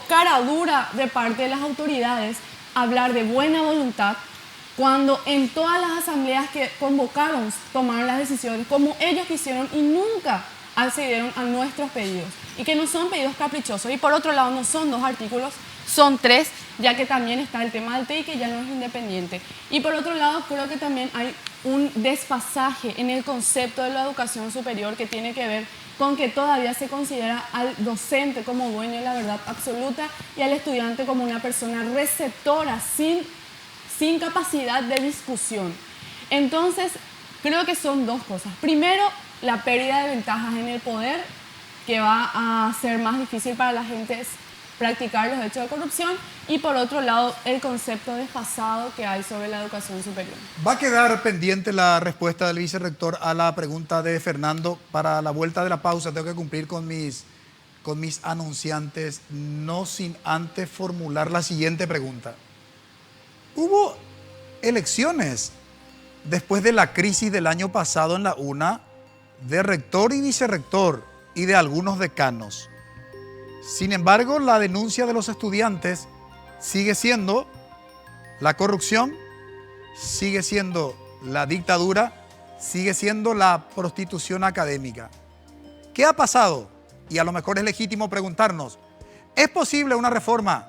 cara dura de parte de las autoridades hablar de buena voluntad cuando en todas las asambleas que convocaron tomaron las decisiones como ellos quisieron y nunca accedieron a nuestros pedidos. Y que no son pedidos caprichosos. Y por otro lado, no son 2 artículos, son 3, ya que también está el tema del TEI, que ya no es independiente. Y por otro lado, creo que también hay un desfasaje en el concepto de la educación superior que tiene que ver con que todavía se considera al docente como dueño de la verdad absoluta y al estudiante como una persona receptora sin capacidad de discusión. Entonces, creo que son dos cosas. Primero, la pérdida de ventajas en el poder, que va a hacer más difícil para la gente practicar los hechos de corrupción, y por otro lado, el concepto desfasado que hay sobre la educación superior. Va a quedar pendiente la respuesta del vicerrector a la pregunta de Fernando. Para la vuelta de la pausa tengo que cumplir con mis anunciantes, no sin antes formular la siguiente pregunta. Hubo elecciones después de la crisis del año pasado en la UNA de rector y vicerrector y de algunos decanos. Sin embargo, la denuncia de los estudiantes sigue siendo la corrupción, sigue siendo la dictadura, sigue siendo la prostitución académica. ¿Qué ha pasado? Y a lo mejor es legítimo preguntarnos, ¿es posible una reforma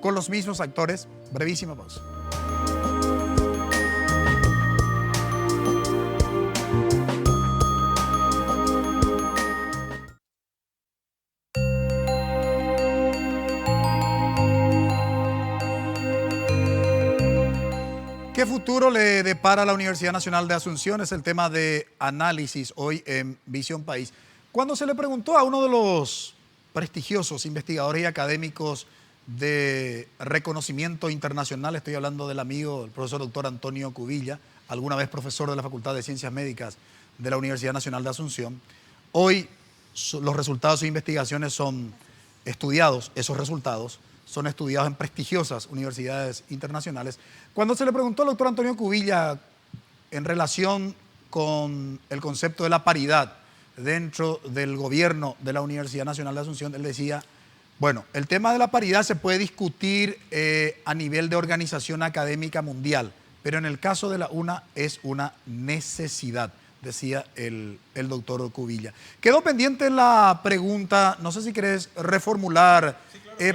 con los mismos actores? Brevísima pausa. ¿Qué futuro le depara a la Universidad Nacional de Asunción? Es el tema de análisis hoy en Visión País. Cuando se le preguntó a uno de los prestigiosos investigadores y académicos de reconocimiento internacional, estoy hablando del amigo, el profesor doctor Antonio Cubilla, alguna vez profesor de la Facultad de Ciencias Médicas de la Universidad Nacional de Asunción, hoy los resultados de sus investigaciones son estudiados, esos resultados son estudiados en prestigiosas universidades internacionales. Cuando se le preguntó al doctor Antonio Cubilla en relación con el concepto de la paridad dentro del gobierno de la Universidad Nacional de Asunción, él decía, bueno, el tema de la paridad se puede discutir a nivel de organización académica mundial, pero en el caso de la UNA es una necesidad, decía el doctor Cubilla. Quedó pendiente la pregunta, no sé si querés reformular.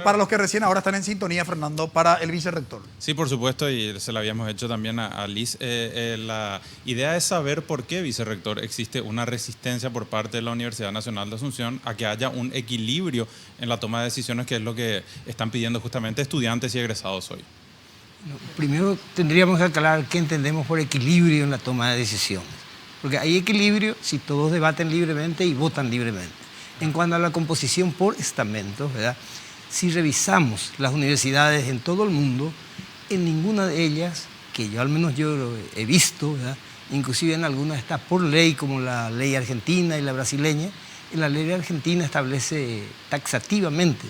Para los que recién ahora están en sintonía, Fernando, para el vicerrector. Sí, por supuesto, y se la habíamos hecho también a Liz. La idea es saber por qué, vicerrector, existe una resistencia por parte de la Universidad Nacional de Asunción a que haya un equilibrio en la toma de decisiones, que es lo que están pidiendo justamente estudiantes y egresados hoy. Primero tendríamos que aclarar qué entendemos por equilibrio en la toma de decisiones. Porque hay equilibrio si todos debaten libremente y votan libremente. En cuanto a la composición por estamentos, ¿verdad? Si revisamos las universidades en todo el mundo, en ninguna de ellas, que yo al menos yo he visto, ¿verdad? Inclusive en algunas está por ley, como la ley argentina y la brasileña, y la ley argentina establece taxativamente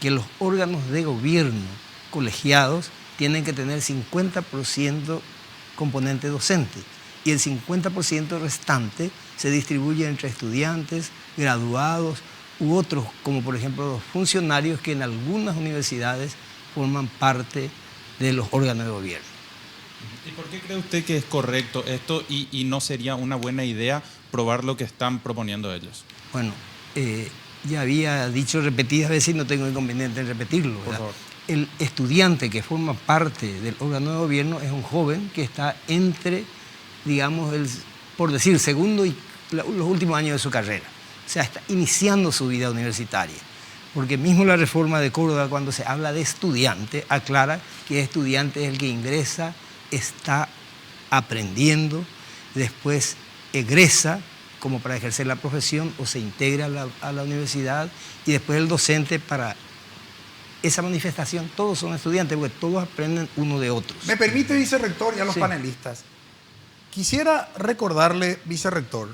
que los órganos de gobierno colegiados tienen que tener 50% componente docente y el 50% restante se distribuye entre estudiantes, graduados, u otros, como por ejemplo los funcionarios que en algunas universidades forman parte de los órganos de gobierno. ¿Y por qué cree usted que es correcto esto y no sería una buena idea probar lo que están proponiendo ellos? Bueno, ya había dicho repetidas veces y no tengo inconveniente en repetirlo, ¿verdad? Por favor. El estudiante que forma parte del órgano de gobierno es un joven que está entre, digamos, por decir, segundo y los últimos años de su carrera. O sea, está iniciando su vida universitaria. Porque mismo la reforma de Córdoba, cuando se habla de estudiante, aclara que el estudiante es el que ingresa, está aprendiendo, después egresa como para ejercer la profesión o se integra a la universidad y después el docente para esa manifestación. Todos son estudiantes porque todos aprenden uno de otros. Me permite, vicerrector, y a los panelistas. Quisiera recordarle, vicerrector,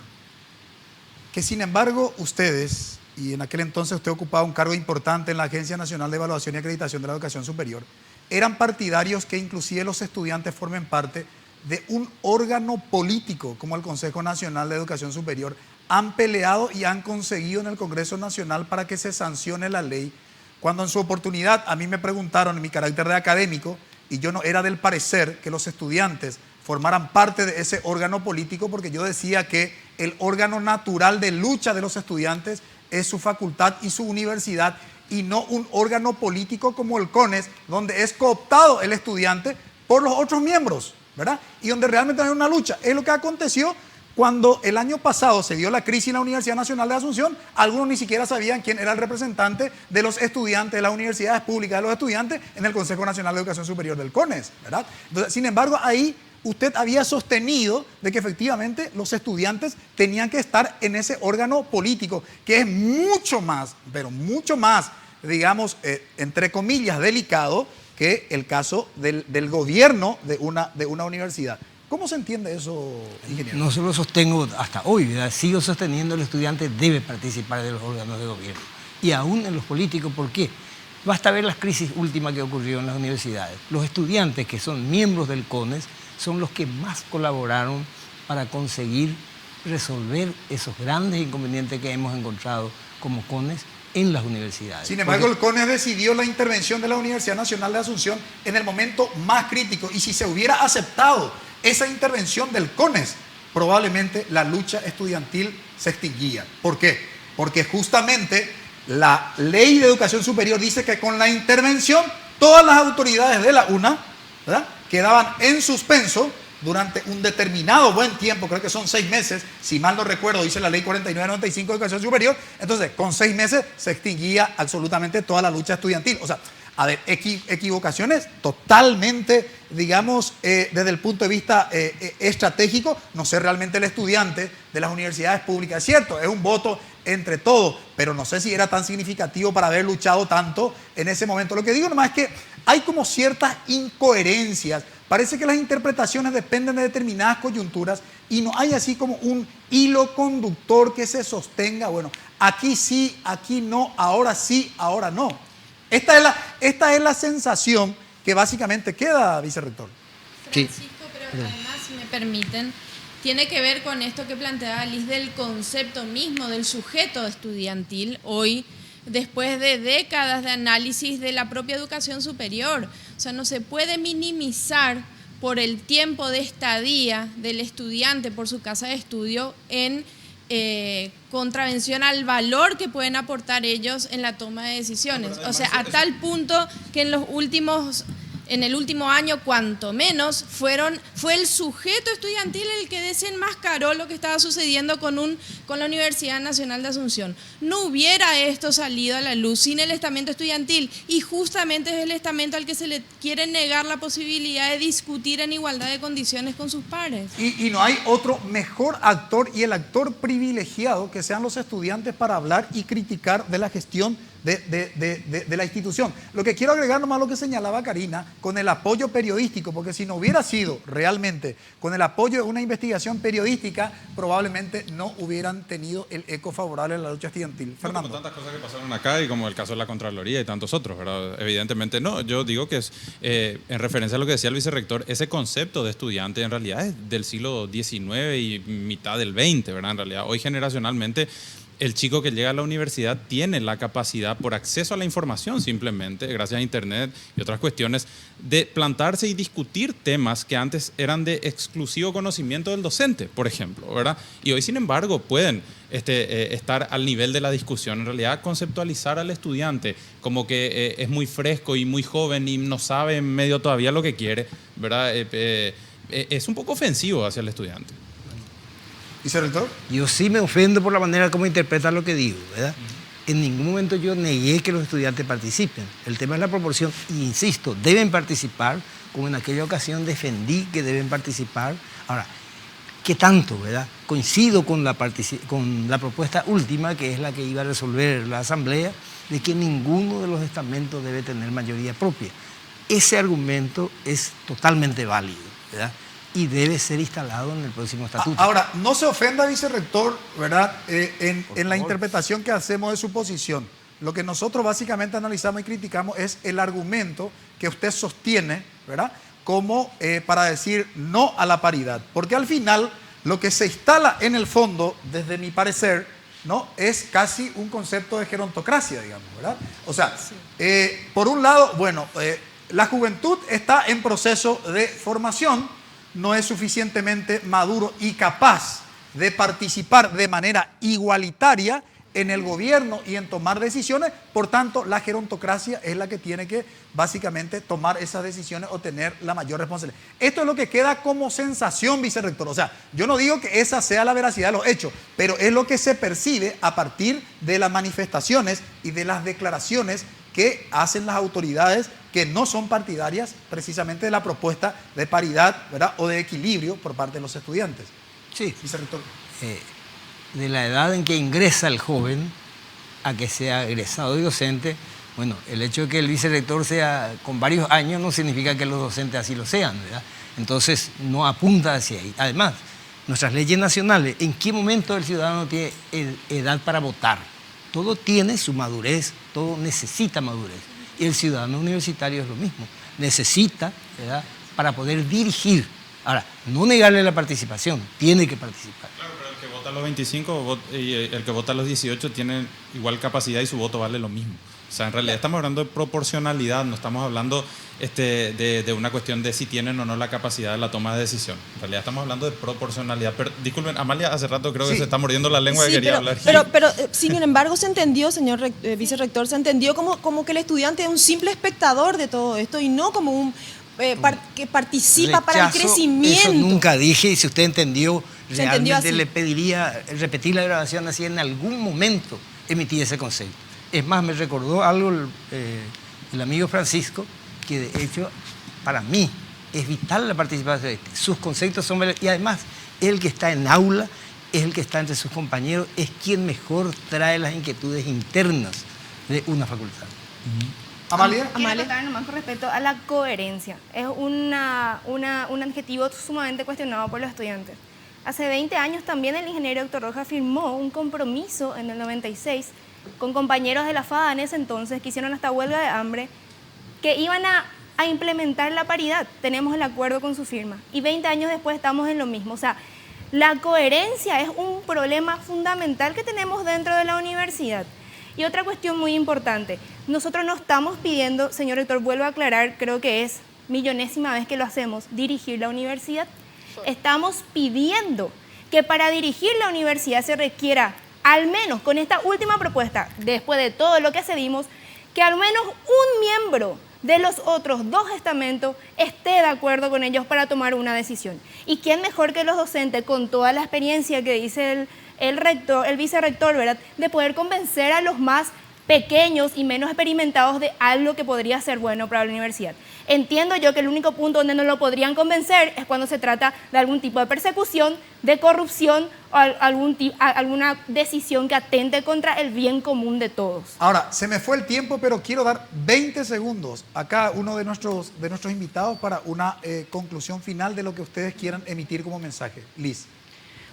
que sin embargo ustedes, y en aquel entonces usted ocupaba un cargo importante en la Agencia Nacional de Evaluación y Acreditación de la Educación Superior, eran partidarios que inclusive los estudiantes formen parte de un órgano político como el Consejo Nacional de Educación Superior. Han peleado y han conseguido en el Congreso Nacional para que se sancione la ley. Cuando en su oportunidad a mí me preguntaron en mi carácter de académico y yo no era del parecer que los estudiantes formaran parte de ese órgano político, porque yo decía que el órgano natural de lucha de los estudiantes es su facultad y su universidad, y no un órgano político como el CONES, donde es cooptado el estudiante por los otros miembros, ¿verdad? Y donde realmente hay una lucha. Es lo que aconteció cuando el año pasado se dio la crisis en la Universidad Nacional de Asunción. Algunos ni siquiera sabían quién era el representante de los estudiantes de las universidades públicas de los estudiantes en el Consejo Nacional de Educación Superior del CONES, ¿verdad? Entonces, sin embargo, ahí usted había sostenido de que efectivamente los estudiantes tenían que estar en ese órgano político, que es mucho más, pero mucho más, digamos, entre comillas, delicado que el caso del gobierno de una universidad. ¿Cómo se entiende eso, ingeniero? No solo sostengo hasta hoy, ¿verdad? Sigo sosteniendo que el estudiante debe participar de los órganos de gobierno. Y aún en los políticos, ¿por qué? Basta ver las crisis últimas que ocurrieron en las universidades. Los estudiantes que son miembros del CONES son los que más colaboraron para conseguir resolver esos grandes inconvenientes que hemos encontrado como CONES en las universidades. Sin embargo, el CONES decidió la intervención de la Universidad Nacional de Asunción en el momento más crítico, y si se hubiera aceptado esa intervención del CONES, probablemente la lucha estudiantil se extinguía. ¿Por qué? Porque justamente la Ley de Educación Superior dice que con la intervención todas las autoridades de la UNA, ¿verdad?, quedaban en suspenso durante un determinado buen tiempo, creo que son 6 meses, si mal no recuerdo, dice la Ley 4995 de Educación Superior. Entonces, con 6 meses se extinguía absolutamente toda la lucha estudiantil. O sea, a ver, equivocaciones totalmente, digamos, desde el punto de vista estratégico. No sé realmente el estudiante de las universidades públicas, es cierto, es un voto entre todos, pero no sé si era tan significativo para haber luchado tanto en ese momento. Lo que digo nomás es que hay como ciertas incoherencias. Parece que las interpretaciones dependen de determinadas coyunturas y no hay así como un hilo conductor que se sostenga. Bueno, aquí sí, aquí no, ahora sí, ahora no. Esta es la sensación que básicamente queda, vicerrector. Francisco, pero además, si me permiten, tiene que ver con esto que planteaba Liz del concepto mismo del sujeto estudiantil hoy, después de décadas de análisis de la propia educación superior. O sea, no se puede minimizar por el tiempo de estadía del estudiante por su casa de estudio en contravención al valor que pueden aportar ellos en la toma de decisiones. O sea, a tal punto que en el último año, cuanto menos, fue el sujeto estudiantil el que desenmascaró lo que estaba sucediendo con la Universidad Nacional de Asunción. No hubiera esto salido a la luz sin el estamento estudiantil, y justamente es el estamento al que se le quiere negar la posibilidad de discutir en igualdad de condiciones con sus pares. Y no hay otro mejor actor, y el actor privilegiado, que sean los estudiantes para hablar y criticar de la gestión de la institución. Lo que quiero agregar nomás lo que señalaba Karina, con el apoyo periodístico, porque si no hubiera sido realmente con el apoyo de una investigación periodística, probablemente no hubieran tenido el eco favorable a la lucha estudiantil. Fernando. Como tantas cosas que pasaron acá y como el caso de la Contraloría y tantos otros, ¿verdad? Evidentemente no. Yo digo que es, en referencia a lo que decía el vicerrector, ese concepto de estudiante en realidad es del siglo XIX y mitad del XX, ¿verdad? En realidad, hoy generacionalmente el chico que llega a la universidad tiene la capacidad, por acceso a la información simplemente, gracias a Internet y otras cuestiones, de plantarse y discutir temas que antes eran de exclusivo conocimiento del docente, por ejemplo, ¿verdad? Y hoy, sin embargo, pueden estar al nivel de la discusión. En realidad, conceptualizar al estudiante como que es muy fresco y muy joven y no sabe medio todavía lo que quiere, ¿verdad? Es un poco ofensivo hacia el estudiante. ¿Vicerrector? Yo sí me ofendo por la manera como interpretan lo que digo, ¿verdad? En ningún momento yo negué que los estudiantes participen. El tema es la proporción, y insisto, deben participar, como en aquella ocasión defendí que deben participar. Ahora, ¿qué tanto, verdad? Coincido con la propuesta última, que es la que iba a resolver la Asamblea, de que ninguno de los estamentos debe tener mayoría propia. Ese argumento es totalmente válido, ¿verdad? Y debe ser instalado en el próximo estatuto. Ahora, no se ofenda, vicerrector, ¿verdad? En la interpretación que hacemos de su posición. Lo que nosotros básicamente analizamos y criticamos es el argumento que usted sostiene, ¿verdad?, como para decir no a la paridad. Porque al final, lo que se instala en el fondo, desde mi parecer, ¿no?, es casi un concepto de gerontocracia, digamos, ¿verdad? O sea, por un lado, bueno, la juventud está en proceso de formación, no es suficientemente maduro y capaz de participar de manera igualitaria en el gobierno y en tomar decisiones. Por tanto, la gerontocracia es la que tiene que básicamente tomar esas decisiones o tener la mayor responsabilidad. Esto es lo que queda como sensación, vicerrector. O sea, yo no digo que esa sea la veracidad de los hechos, pero es lo que se percibe a partir de las manifestaciones y de las declaraciones que hacen las autoridades que no son partidarias precisamente de la propuesta de paridad, ¿verdad?, o de equilibrio por parte de los estudiantes. Sí. Vicerrector. De la edad en que ingresa el joven a que sea egresado y docente, bueno, el hecho de que el vicerrector sea con varios años no significa que los docentes así lo sean, ¿verdad? Entonces no apunta hacia ahí. Además, nuestras leyes nacionales, ¿en qué momento el ciudadano tiene edad para votar? Todo tiene su madurez, todo necesita madurez. Y el ciudadano universitario es lo mismo, necesita, ¿verdad?, para poder dirigir. Ahora, no negarle la participación, tiene que participar. Claro, pero el que vota a los 25 y el que vota a los 18 tiene igual capacidad y su voto vale lo mismo. O sea, en realidad estamos hablando de proporcionalidad, no estamos hablando de una cuestión de si tienen o no la capacidad de la toma de decisión. En realidad estamos hablando de proporcionalidad. Pero disculpen, Amalia hace rato creo que se está mordiendo la lengua y quería hablar. Pero sin embargo se entendió, señor vicerrector, se entendió como que el estudiante es un simple espectador de todo esto y no como un que participa para el crecimiento. Eso nunca dije, y si usted entendió, Se entendió realmente así. le pediría repetir la grabación así en algún momento emití ese concepto. Es más, me recordó algo el amigo Francisco, que de hecho para mí es vital la participación. Sus conceptos son... Y además, el que está en aula, es el que está entre sus compañeros, es quien mejor trae las inquietudes internas de una facultad. Amalia. Quiero acotar nomás con respecto a la coherencia. Es un adjetivo sumamente cuestionado por los estudiantes. Hace 20 años también el ingeniero Héctor Rojas firmó un compromiso en el 96 con compañeros de la FADA en ese entonces que hicieron hasta huelga de hambre, que iban a implementar la paridad. Tenemos el acuerdo con su firma. Y 20 años después estamos en lo mismo. O sea, la coherencia es un problema fundamental que tenemos dentro de la universidad. Y otra cuestión muy importante, nosotros no estamos pidiendo, señor rector, vuelvo a aclarar, creo que es millonésima vez que lo hacemos, dirigir la universidad. Estamos pidiendo que para dirigir la universidad se requiera, al menos con esta última propuesta, después de todo lo que cedimos, que al menos un miembro de los otros dos estamentos esté de acuerdo con ellos para tomar una decisión. ¿Y quién mejor que los docentes, con toda la experiencia que dice el rector, el vicerrector, ¿verdad?, de poder convencer a los más pequeños y menos experimentados de algo que podría ser bueno para la universidad? Entiendo yo que el único punto donde no lo podrían convencer es cuando se trata de algún tipo de persecución, de corrupción o alguna decisión que atente contra el bien común de todos. Ahora, se me fue el tiempo, pero quiero dar 20 segundos a cada uno de nuestros invitados para una conclusión final de lo que ustedes quieran emitir como mensaje. Liz.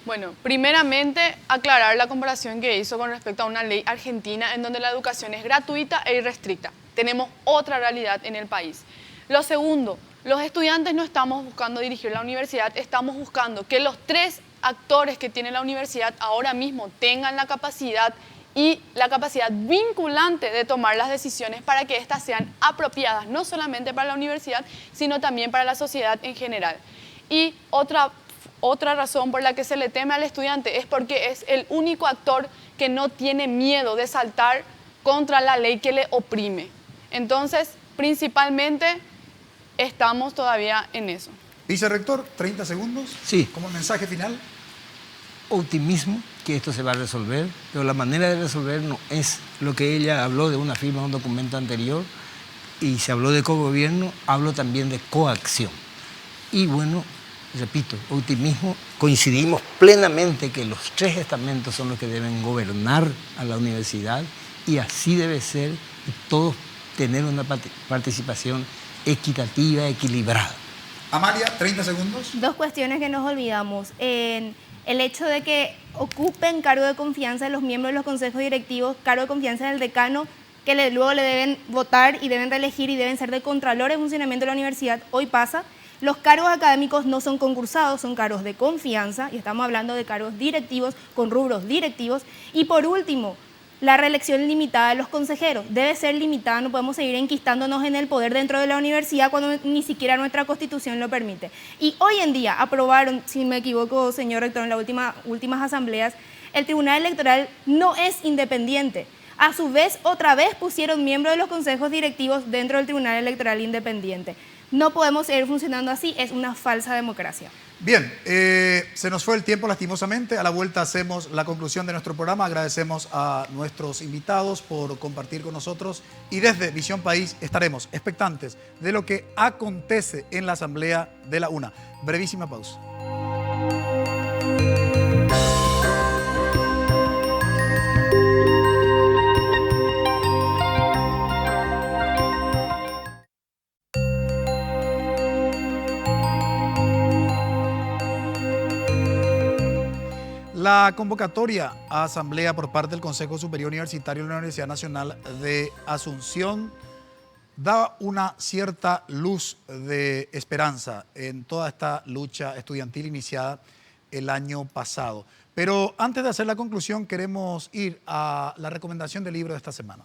Bueno, primeramente aclarar la comparación que hizo con respecto a una ley argentina en donde la educación es gratuita e irrestricta. Tenemos otra realidad en el país. Lo segundo, los estudiantes no estamos buscando dirigir la universidad, estamos buscando que los tres actores que tiene la universidad ahora mismo tengan la capacidad y la capacidad vinculante de tomar las decisiones para que éstas sean apropiadas, no solamente para la universidad, sino también para la sociedad en general. Y otra razón por la que se le teme al estudiante es porque es el único actor que no tiene miedo de saltar contra la ley que le oprime. Entonces, principalmente, estamos todavía en eso. Vicerrector, 30 segundos. Sí. Como mensaje final. Optimismo que esto se va a resolver, pero la manera de resolver no es lo que ella habló de una firma, un documento anterior, y se habló de cogobierno, hablo también de coacción. Y bueno, repito, optimismo, coincidimos plenamente que los tres estamentos son los que deben gobernar a la universidad y así debe ser, y todos tener una participación equitativa, equilibrada. Amalia, 30 segundos. Dos cuestiones que nos olvidamos. El hecho de que ocupen cargo de confianza los miembros de los consejos directivos, cargo de confianza del decano, que luego le deben votar y deben reelegir y deben ser de contralor en funcionamiento de la universidad, hoy pasa. Los cargos académicos no son concursados, son cargos de confianza, y estamos hablando de cargos directivos con rubros directivos. Y por último, la reelección limitada de los consejeros. Debe ser limitada, no podemos seguir enquistándonos en el poder dentro de la universidad cuando ni siquiera nuestra Constitución lo permite. Y hoy en día aprobaron, si me equivoco, señor rector, en las últimas asambleas, El Tribunal Electoral no es independiente. A su vez, otra vez pusieron miembros de los consejos directivos dentro del Tribunal Electoral independiente. No podemos seguir funcionando así, es una falsa democracia. Bien, se nos fue el tiempo lastimosamente. A la vuelta hacemos la conclusión de nuestro programa. Agradecemos a nuestros invitados por compartir con nosotros y desde Visión País estaremos expectantes de lo que acontece en la Asamblea de la UNA. Brevísima pausa. La convocatoria a asamblea por parte del Consejo Superior Universitario de la Universidad Nacional de Asunción da una cierta luz de esperanza en toda esta lucha estudiantil iniciada el año pasado. Pero antes de hacer la conclusión, queremos ir a la recomendación del libro de esta semana.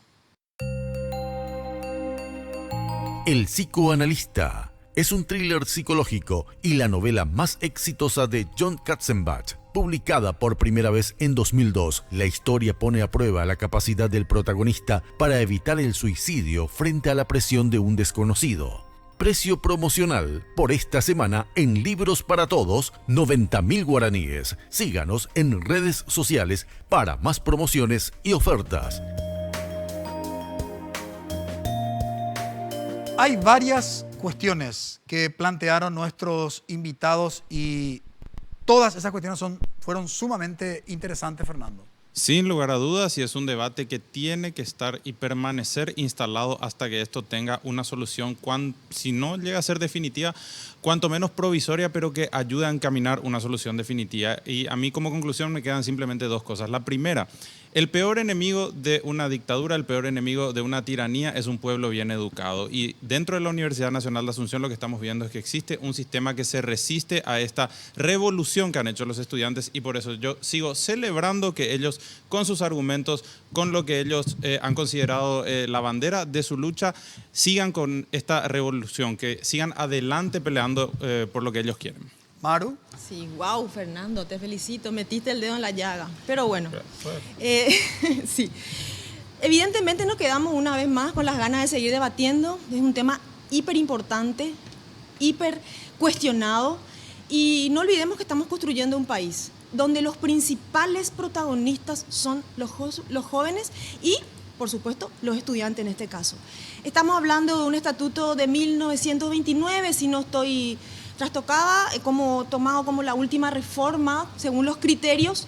El psicoanalista es un thriller psicológico y la novela más exitosa de John Katzenbach. Publicada por primera vez en 2002, la historia pone a prueba la capacidad del protagonista para evitar el suicidio frente a la presión de un desconocido. Precio promocional por esta semana en Libros para Todos, 90.000 guaraníes. Síganos en redes sociales para más promociones y ofertas. Hay varias cuestiones que plantearon nuestros invitados y todas esas cuestiones fueron sumamente interesantes, Fernando. Sin lugar a dudas, y es un debate que tiene que estar y permanecer instalado hasta que esto tenga una solución, si no llega a ser definitiva, cuanto menos provisoria, pero que ayude a encaminar una solución definitiva. Y a mí como conclusión me quedan simplemente dos cosas. La primera, el peor enemigo de una dictadura, el peor enemigo de una tiranía es un pueblo bien educado. Y dentro de la Universidad Nacional de Asunción lo que estamos viendo es que existe un sistema que se resiste a esta revolución que han hecho los estudiantes, y por eso yo sigo celebrando que ellos, con sus argumentos, con lo que ellos han considerado la bandera de su lucha, sigan con esta revolución, que sigan adelante peleando por lo que ellos quieren. Maru. Sí, wow, Fernando, te felicito, metiste el dedo en la llaga. Pero bueno, sí. Evidentemente nos quedamos una vez más con las ganas de seguir debatiendo. Es un tema hiper importante, hiper cuestionado. Y no olvidemos que estamos construyendo un país donde los principales protagonistas son los jóvenes y, por supuesto, los estudiantes en este caso. Estamos hablando de un estatuto de 1929, si no estoy trastocada, tomado como la última reforma según los criterios.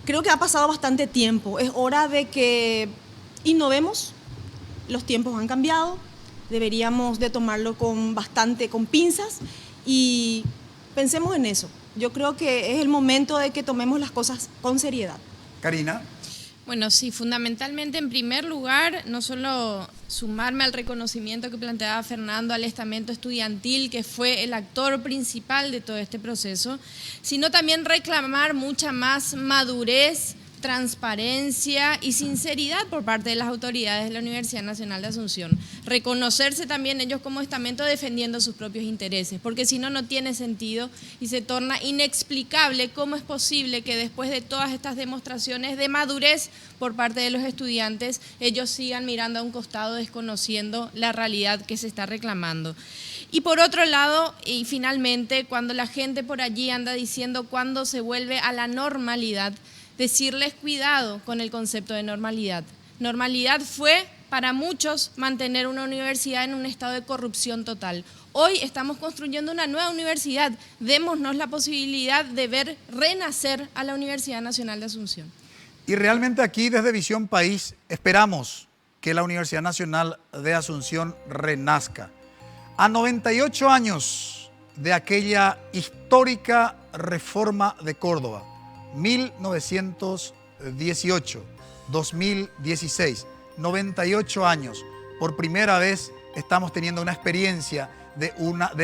Creo que ha pasado bastante tiempo. Es hora de que innovemos. Los tiempos han cambiado. Deberíamos de tomarlo con pinzas y pensemos en eso. Yo creo que es el momento de que tomemos las cosas con seriedad. Karina. Bueno, sí, fundamentalmente, en primer lugar, no solo sumarme al reconocimiento que planteaba Fernando al estamento estudiantil, que fue el actor principal de todo este proceso, sino también reclamar mucha más madurez, transparencia y sinceridad por parte de las autoridades de la Universidad Nacional de Asunción. Reconocerse también ellos como estamento defendiendo sus propios intereses, porque si no, no tiene sentido y se torna inexplicable cómo es posible que después de todas estas demostraciones de madurez por parte de los estudiantes, ellos sigan mirando a un costado desconociendo la realidad que se está reclamando. Y por otro lado, y finalmente, cuando la gente por allí anda diciendo cuándo se vuelve a la normalidad, decirles cuidado con el concepto de normalidad. Normalidad fue para muchos mantener una universidad en un estado de corrupción total. Hoy estamos construyendo una nueva universidad. Démonos la posibilidad de ver renacer a la Universidad Nacional de Asunción. Y realmente aquí desde Visión País esperamos que la Universidad Nacional de Asunción renazca. A 98 años de aquella histórica reforma de Córdoba, 1918, 2016, 98 años. Por primera vez estamos teniendo una experiencia de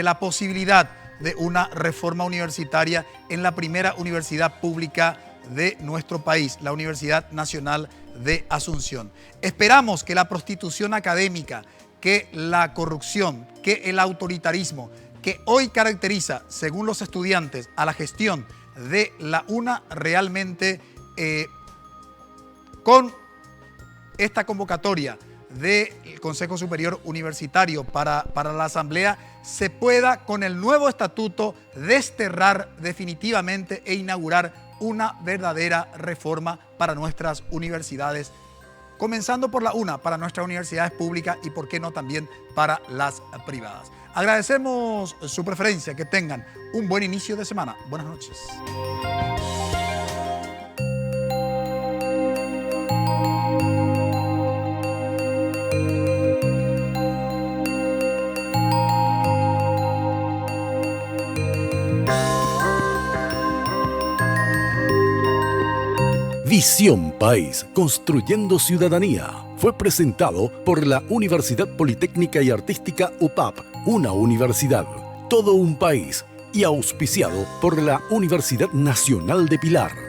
la posibilidad de una reforma universitaria en la primera universidad pública de nuestro país, la Universidad Nacional de Asunción. Esperamos que la prostitución académica, que la corrupción, que el autoritarismo que hoy caracteriza, según los estudiantes, a la gestión de la UNA realmente con esta convocatoria del Consejo Superior Universitario para la Asamblea se pueda, con el nuevo estatuto, desterrar definitivamente e inaugurar una verdadera reforma para nuestras universidades, comenzando por la UNA, para nuestras universidades públicas y, por qué no, también para las privadas. Agradecemos su preferencia, que tengan un buen inicio de semana. Buenas noches. Visión País, construyendo ciudadanía. Fue presentado por la Universidad Politécnica y Artística UPAP, una universidad, todo un país, y auspiciado por la Universidad Nacional de Pilar.